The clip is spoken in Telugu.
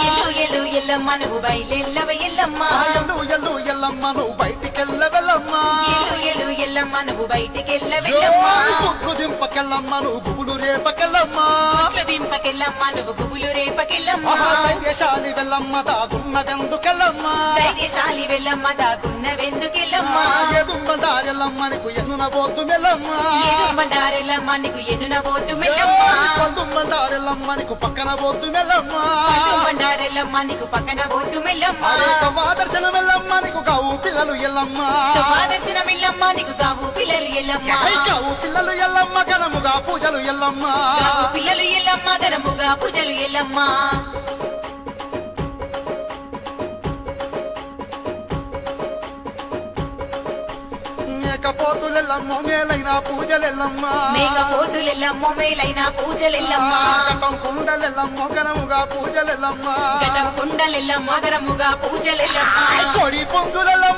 ఎల్లు ఎల్లు ఎల్లమ్మ నువ్వు బయలెల్లవ ఎల్లమ్మ ఎల్లు ఎల్లు ఎల్లమ్మ నువ్వు బయటికెళ్ళవెల్లమ్మ ఎల్లు ఎల్లు ఎల్లమ్మ నువ్వు బయటికెళ్ళవెల్లమ్మ గుడ్లు దింపకెళ్ళమ్మ నువ్వు గుబులు రేపకెళ్ళమ్మ గుడ్లు దింపకెళ్ళమ్మ నువ్వు గుబులు రేపకెళ్ళమ్మ ధైర్యశాలి వెళ్ళమ్మ దాగున్నదెందుకెళ్ళమ్మ ధైర్యశాలి వెళ్ళమ్మ దాగున్నవెందుకెళ్ళమ్మ ఎదుంబండారెల్లమ్మ నీకు ఎన్నున పోతు మెల్లమ్మ బండారెల్లమ్మ నీకు ఎన్నున పోతు మెల్లమ్మ పందుంబండారెల్లమ్మ నీకు పక్కన పోతు మెల్లమ్మ బండారెల్లమ్మ నీకు పక్కన పోతు మెల్లమ్మ దర్శనం వెళ్ళమ్మ నీకు కావు పిల్లలు ఎల్లమ్మ దర్శనం ఎల్లమ్మ నీకు కావు పిల్లలు ఎల్లమ్మ కావు పిల్లలు ఎల్లమ్మ ఘనముగా పూజలు ఎల్లమ్మ పిల్లలు ఎల్లమ్మ ఘనముగా పూజలు ఎల్లమ్మ మేకపోతులెల్లమ్మ మేలైన పూజలెల్లమ్మ మేకపోతులెల్లమ్మ మేలైన పూజలెల్లమ్మ ఘటం కుండలెల్లమ్మ ఘనముగా పూజలెల్లమ్మ ఘటం కుండలెల్లమ్మ ఘనముగా పూజలెల్లమ్మ కొడి పొందులెల్లమ్మ